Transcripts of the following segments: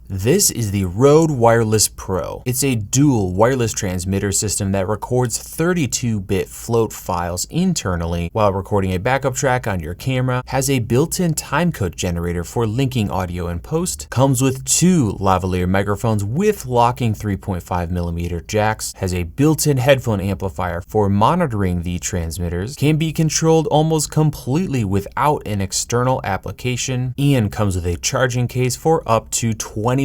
This is the Rode Wireless Pro. It's a dual wireless transmitter system that records 32-bit float files internally while recording a backup track on your camera, has a built-in timecode generator for linking audio in post, comes with 2 lavalier microphones with locking 3.5mm jacks, has a built-in headphone amplifier for monitoring the transmitters, can be controlled almost completely without an external application, and comes with a charging case for up to 21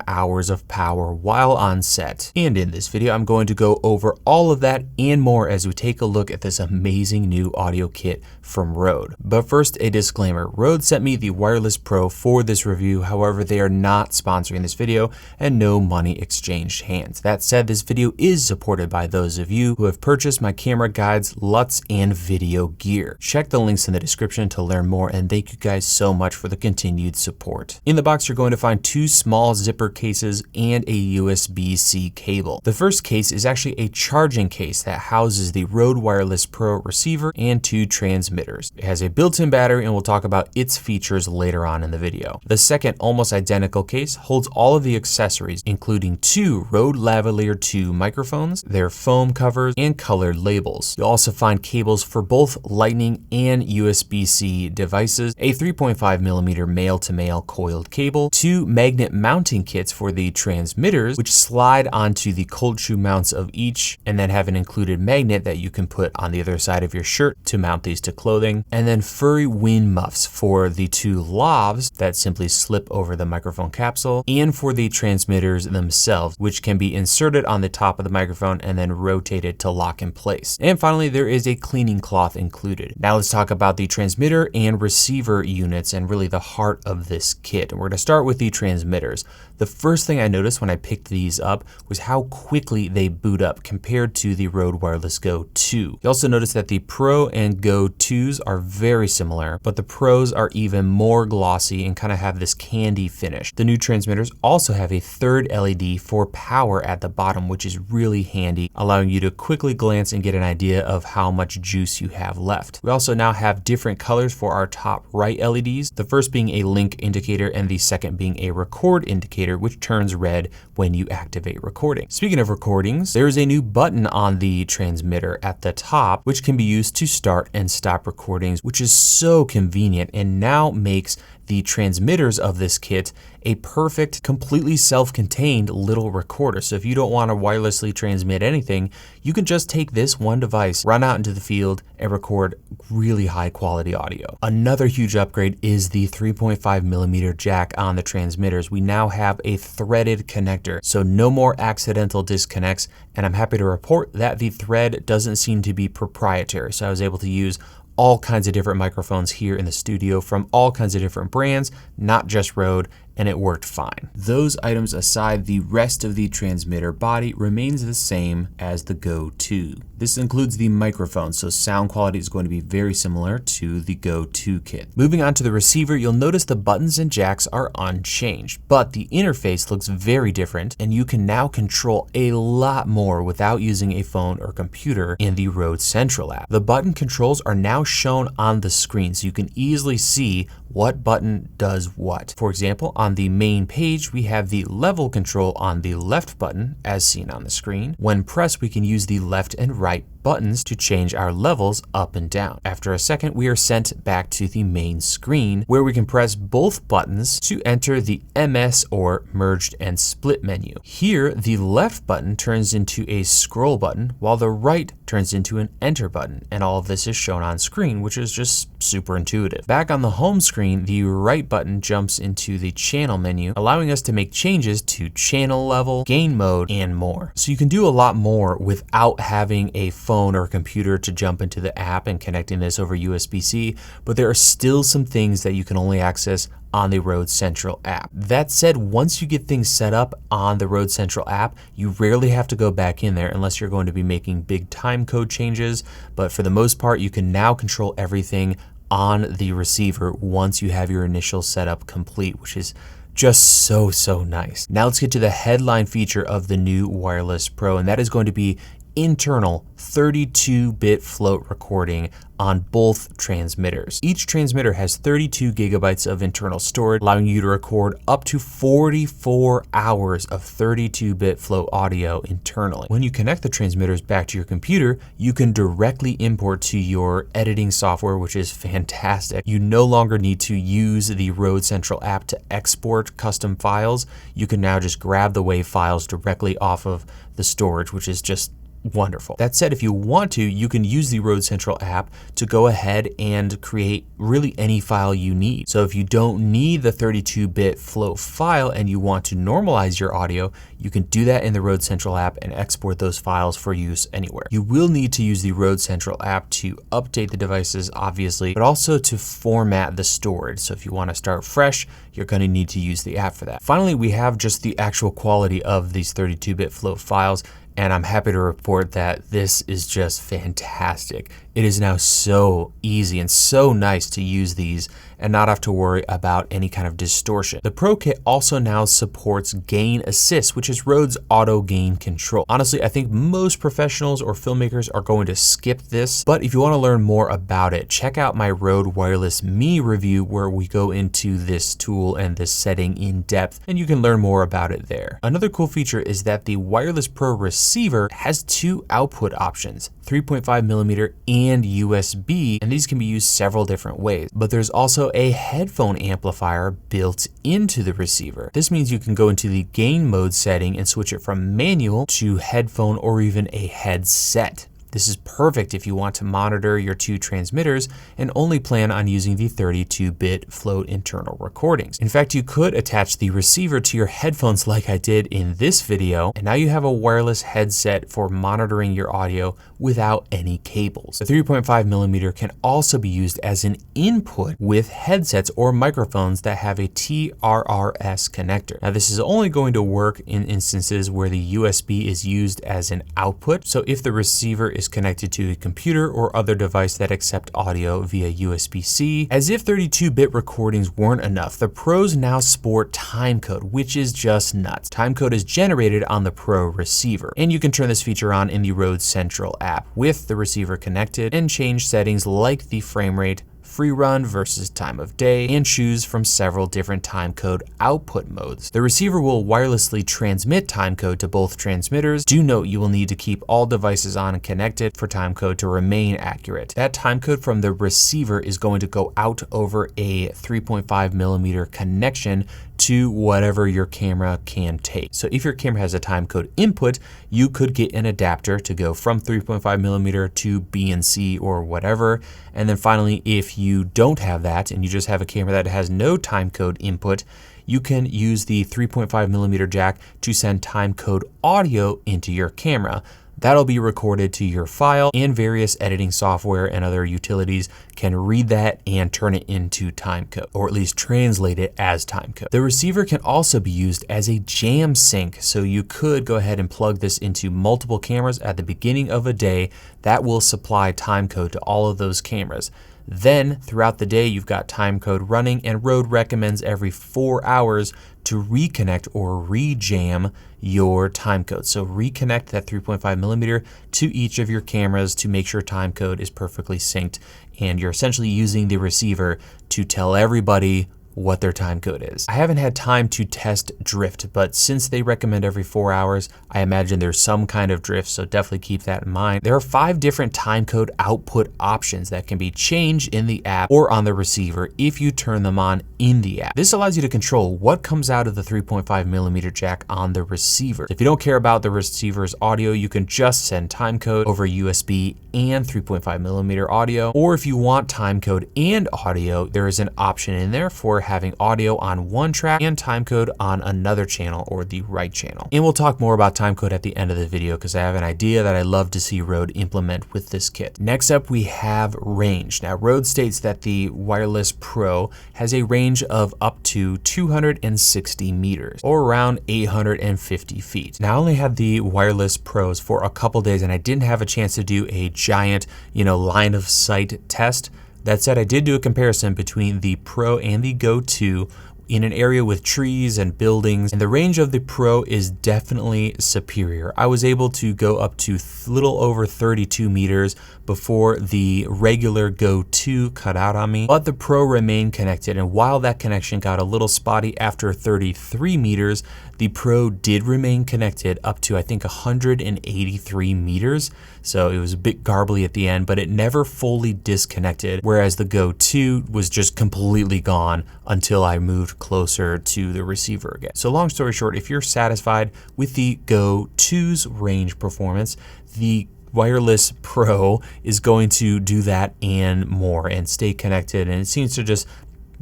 hours of power while on set. And in this video, I'm going to go over all of that and more as we take a look at this amazing new audio kit from Rode. But first, a disclaimer. Rode sent me the Wireless Pro for this review. However, they are not sponsoring this video and no money exchanged hands. That said, this video is supported by those of you who have purchased my camera guides, LUTs, and video gear. Check the links in the description to learn more, and thank you guys so much for the continued support. In the box, you're going to find 2 small zipper cases and a USB-C cable. The first case is actually a charging case that houses the Rode Wireless Pro receiver and 2 transmitters. It has a built-in battery, and we'll talk about its features later on in the video. The second, almost identical case holds all of the accessories, including 2 Rode Lavalier 2 microphones, their foam covers, and colored labels. You'll also find cables for both Lightning and USB-C devices, a 3.5mm male-to-male coiled cable, 2 magnet mounting kits for the transmitters, which slide onto the cold shoe mounts of each and then have an included magnet that you can put on the other side of your shirt to mount these to clothing, and then furry wind muffs for the 2 lavs that simply slip over the microphone capsule, and for the transmitters themselves, which can be inserted on the top of the microphone and then rotated to lock in place. And finally, there is a cleaning cloth included. Now let's talk about the transmitter and receiver units and really the heart of this kit. And we're going to start with the transmitters. The first thing I noticed when I picked these up was how quickly they boot up compared to the Rode Wireless Go 2. You also notice that the Pro and Go 2s are very similar, but the Pros are even more glossy and kind of have this candy finish. The new transmitters also have a third LED for power at the bottom, which is really handy, allowing you to quickly glance and get an idea of how much juice you have left. We also now have different colors for our top right LEDs, the first being a link indicator and the second being a record indicator, which turns red when you activate recording. Speaking of recordings, there is a new button on the transmitter at the top, which can be used to start and stop recordings, which is so convenient and now makes the transmitters of this kit a perfect, completely self-contained little recorder. So if you don't want to wirelessly transmit anything, you can just take this one device, run out into the field, and record really high quality audio. Another huge upgrade is the 3.5mm jack on the transmitters. We now have a threaded connector, so no more accidental disconnects, and I'm happy to report that the thread doesn't seem to be proprietary. So I was able to use all kinds of different microphones here in the studio from all kinds of different brands, not just Rode, and it worked fine. Those items aside, the rest of the transmitter body remains the same as the Go 2. This includes the microphone, so sound quality is going to be very similar to the Go 2 kit. Moving on to the receiver, you'll notice the buttons and jacks are unchanged, but the interface looks very different, and you can now control a lot more without using a phone or computer in the Rode Central app. The button controls are now shown on the screen, so you can easily see what button does what. For example, on the main page, we have the level control on the left button as seen on the screen. When pressed, we can use the left and right buttons to change our levels up and down. After a second, we are sent back to the main screen where we can press both buttons to enter the MS or merged and split menu. Here, the left button turns into a scroll button while the right turns into an enter button, and all of this is shown on screen, which is just super intuitive. Back on the home screen, the right button jumps into the channel menu, allowing us to make changes to channel level, gain mode, and more. So you can do a lot more without having a phone or computer to jump into the app and connecting this over USB-C, but there are still some things that you can only access on the Rode Central app. That said, once you get things set up on the Rode Central app, you rarely have to go back in there unless you're going to be making big timecode changes, but for the most part, you can now control everything on the receiver once you have your initial setup complete, which is just so nice. Now let's get to the headline feature of the new Wireless Pro, and that is going to be internal 32-bit float recording on both transmitters. Each transmitter has 32 gigabytes of internal storage, allowing you to record up to 44 hours of 32-bit float audio internally. When you connect the transmitters back to your computer, you can directly import to your editing software, which is fantastic. You no longer need to use the Rode Central app to export custom files. You can now just grab the WAV files directly off of the storage, which is just wonderful. That said, if you want to, you can use the Rode Central app to go ahead and create really any file you need. So if you don't need the 32-bit float file and you want to normalize your audio, you can do that in the Rode Central app and export those files for use anywhere. You will need to use the Rode Central app to update the devices, obviously, but also to format the storage. So if you want to start fresh, you're going to need to use the app for that. Finally, we have just the actual quality of these 32-bit float files. And I'm happy to report that this is just fantastic. It is now so easy and so nice to use these and not have to worry about any kind of distortion. The Pro Kit also now supports gain assist, which is Rode's auto gain control. Honestly, I think most professionals or filmmakers are going to skip this, but if you want to learn more about it, check out my Rode Wireless Me review where we go into this tool and this setting in depth, and you can learn more about it there. Another cool feature is that the Wireless Pro receiver has two output options, 3.5mm and USB, and these can be used several different ways. But there's also a headphone amplifier built into the receiver. This means you can go into the gain mode setting and switch it from manual to headphone or even a headset. This is perfect if you want to monitor your two transmitters and only plan on using the 32-bit float internal recordings. In fact, you could attach the receiver to your headphones like I did in this video, and now you have a wireless headset for monitoring your audio without any cables. The 3.5mm can also be used as an input with headsets or microphones that have a TRRS connector. Now, this is only going to work in instances where the USB is used as an output. So if the receiver is connected to a computer or other device that accept audio via USB-C. As if 32-bit recordings weren't enough, the Pros now sport Timecode, which is just nuts. Timecode is generated on the Pro receiver, and you can turn this feature on in the Rode Central app with the receiver connected and change settings like the frame rate, free run versus time of day, and choose from several different timecode output modes. The receiver will wirelessly transmit timecode to both transmitters. Do note you will need to keep all devices on and connected for timecode to remain accurate. That timecode from the receiver is going to go out over a 3.5mm connection to whatever your camera can take. So if your camera has a timecode input, you could get an adapter to go from 3.5mm to B and C or whatever. And then finally, if you don't have that and you just have a camera that has no timecode input, you can use the 3.5mm jack to send timecode audio into your camera. That'll be recorded to your file, and various editing software and other utilities can read that and turn it into timecode, or at least translate it as timecode. The receiver can also be used as a jam sync, so you could go ahead and plug this into multiple cameras at the beginning of a day. That will supply timecode to all of those cameras. Then throughout the day, you've got timecode running, and Rode recommends every 4 hours to reconnect or re-jam your timecode. So reconnect that 3.5mm to each of your cameras to make sure timecode is perfectly synced, and you're essentially using the receiver to tell everybody what their timecode is. I haven't had time to test drift, but since they recommend every 4 hours, I imagine there's some kind of drift, so definitely keep that in mind. There are 5 different timecode output options that can be changed in the app or on the receiver if you turn them on in the app. This allows you to control what comes out of the 3.5mm jack on the receiver. If you don't care about the receiver's audio, you can just send timecode over USB and 3.5mm audio. Or if you want timecode and audio, there is an option in there for having audio on one track and timecode on another channel or the right channel. And we'll talk more about timecode at the end of the video because I have an idea that I'd love to see Rode implement with this kit. Next up, we have range. Now, Rode states that the Wireless Pro has a range of up to 260 meters or around 850 feet. Now, I only had the Wireless Pros for a couple days and I didn't have a chance to do a giant, line of sight test. That said, I did do a comparison between the Pro and the Go 2 in an area with trees and buildings, and the range of the Pro is definitely superior. I was able to go up to little over 32 meters before the regular Go 2 cut out on me, but the Pro remained connected, and while that connection got a little spotty after 33 meters, the Pro did remain connected up to I think 183 meters. So it was a bit garbly at the end, but it never fully disconnected, whereas the Go 2 was just completely gone until I moved closer to the receiver again. So long story short, if you're satisfied with the Go 2's range performance, the Wireless Pro is going to do that and more and stay connected, and it seems to just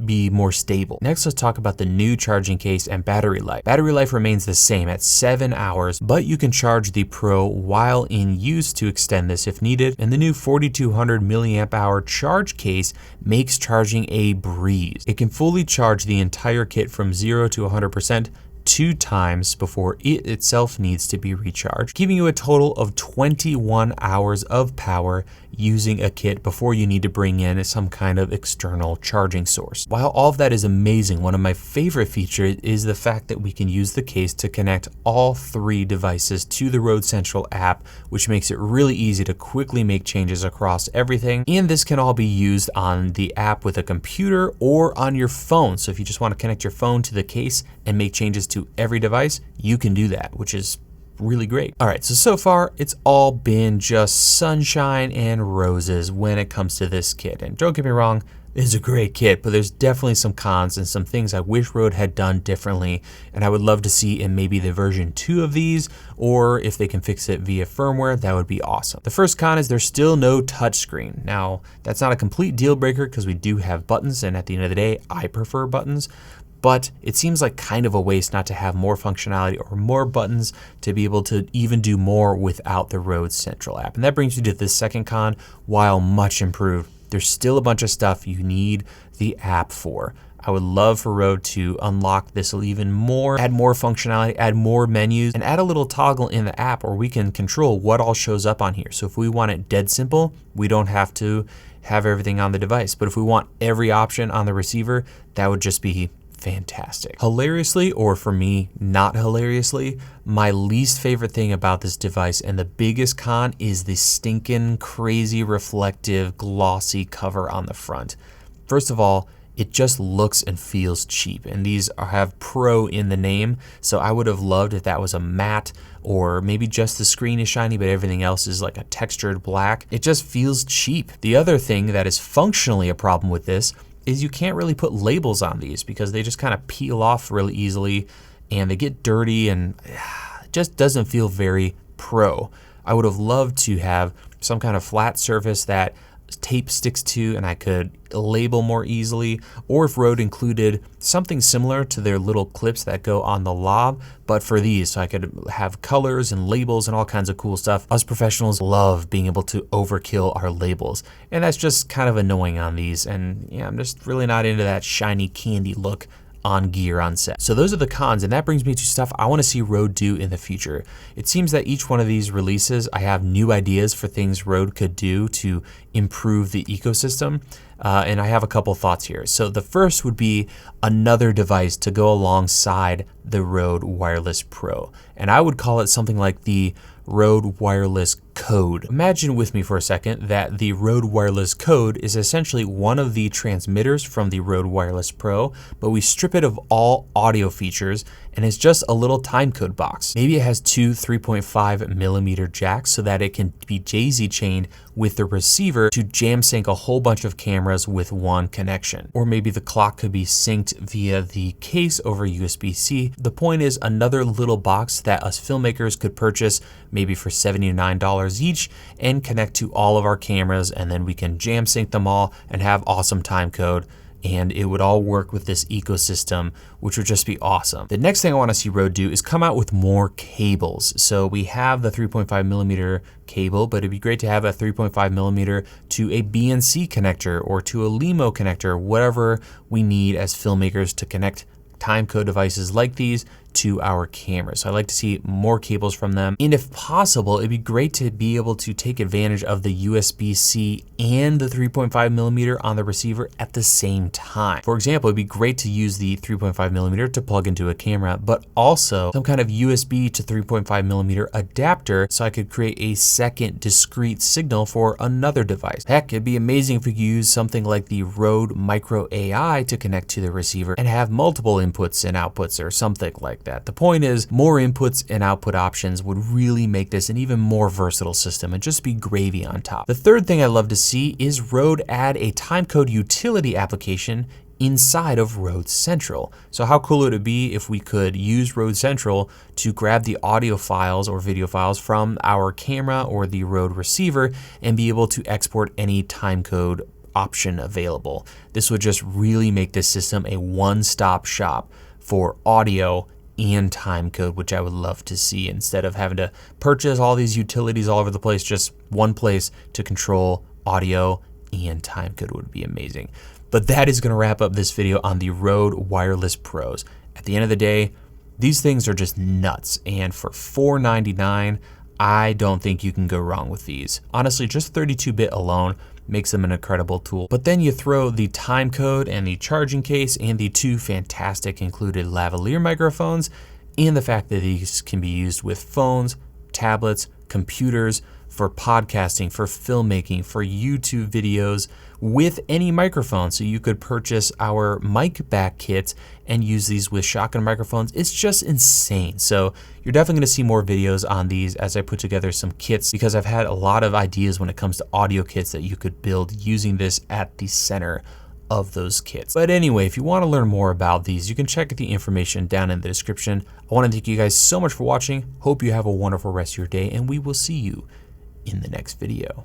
be more stable. Next, let's talk about the new charging case and battery life. Battery life remains the same at 7 hours, but you can charge the Pro while in use to extend this if needed. And the new 4200 milliamp hour charge case makes charging a breeze. It can fully charge the entire kit from 0 to 100% 2 times before it itself needs to be recharged, giving you a total of 21 hours of power using a kit before you need to bring in some kind of external charging source. While all of that is amazing, one of my favorite features is the fact that we can use the case to connect all 3 devices to the Road Central app, which makes it really easy to quickly make changes across everything. And this can all be used on the app with a computer or on your phone. So if you just want to connect your phone to the case and make changes to every device, you can do that, which is really great. All right, so far it's all been just sunshine and roses when it comes to this kit. And don't get me wrong, it's a great kit, but there's definitely some cons and some things I wish Rode had done differently. And I would love to see in maybe the version 2 of these, or if they can fix it via firmware, that would be awesome. The first con is there's still no touchscreen. Now, that's not a complete deal breaker because we do have buttons, and at the end of the day, I prefer buttons. But it seems like kind of a waste not to have more functionality or more buttons to be able to even do more without the Road Central app. And that brings you to the second con. While much improved, there's still a bunch of stuff you need the app for. I would love for Rode to unlock this even more, add more functionality, add more menus, and add a little toggle in the app where we can control what all shows up on here. So if we want it dead simple, we don't have to have everything on the device. But if we want every option on the receiver, that would just be fantastic. Hilariously, or for me, not hilariously, my least favorite thing about this device and the biggest con is the stinking crazy reflective glossy cover on the front. First of all, it just looks and feels cheap, and these have Pro in the name, so I would have loved if that was a matte, or maybe just the screen is shiny but everything else is like a textured black. It just feels cheap. The other thing that is functionally a problem with this is you can't really put labels on these because they just kind of peel off really easily and they get dirty, and it just doesn't feel very Pro. I would have loved to have some kind of flat surface that tape sticks to and I could label more easily, or if Rode included something similar to their little clips that go on the lob, but for these, so I could have colors and labels and all kinds of cool stuff. Us professionals love being able to overkill our labels, and that's just kind of annoying on these, and yeah, I'm just really not into that shiny candy look on gear on set. So those are the cons, and that brings me to stuff I want to see Rode do in the future. It seems that each one of these releases, I have new ideas for things Rode could do to improve the ecosystem, and I have a couple thoughts here. So the first would be another device to go alongside the Rode Wireless Pro, and I would call it something like the Rode Wireless Code. Imagine with me for a second that the Rode Wireless Code is essentially one of the transmitters from the Rode Wireless Pro, but we strip it of all audio features and it's just a little timecode box. Maybe it has 2 3.5 millimeter jacks so that it can be daisy chained with the receiver to jam sync a whole bunch of cameras with one connection. Or maybe the clock could be synced via the case over USB-C. The point is another little box that us filmmakers could purchase maybe for $79 each and connect to all of our cameras, and then we can jam sync them all and have awesome timecode, and it would all work with this ecosystem, which would just be awesome. The next thing I want to see Rode do is come out with more cables. So we have the 3.5 millimeter cable, but it'd be great to have a 3.5 millimeter to a BNC connector or to a LEMO connector, whatever we need as filmmakers to connect timecode devices like these to our camera. So I like to see more cables from them. And if possible, it'd be great to be able to take advantage of the USB-C and the 3.5mm on the receiver at the same time. For example, it'd be great to use the 3.5mm to plug into a camera, but also some kind of USB to 3.5mm adapter so I could create a second discrete signal for another device. Heck, it'd be amazing if we could use something like the Rode Micro AI to connect to the receiver and have multiple inputs and outputs or something like that. The point is, more inputs and output options would really make this an even more versatile system and just be gravy on top. The third thing I'd love to see is Rode add a Timecode utility application inside of Rode Central. So how cool would it be if we could use Rode Central to grab the audio files or video files from our camera or the Rode receiver and be able to export any timecode option available. This would just really make this system a one-stop shop for audio and timecode, which I would love to see, instead of having to purchase all these utilities all over the place. Just one place to control audio and timecode would be amazing. But that is going to wrap up this video on the Rode Wireless Pros. At the end of the day, these things are just nuts, and for $499, I don't think you can go wrong with these. Honestly, just 32-bit alone makes them an incredible tool. But then you throw the timecode and the charging case and the two fantastic included lavalier microphones, and the fact that these can be used with phones, tablets, computers, for podcasting, for filmmaking, for YouTube videos, with any microphone. So you could purchase our mic back kits and use these with shotgun microphones. It's just insane. So you're definitely gonna see more videos on these as I put together some kits, because I've had a lot of ideas when it comes to audio kits that you could build using this at the center of those kits. But anyway, if you want to learn more about these, you can check the information down in the description. I want to thank you guys so much for watching. Hope you have a wonderful rest of your day, and we will see you in the next video.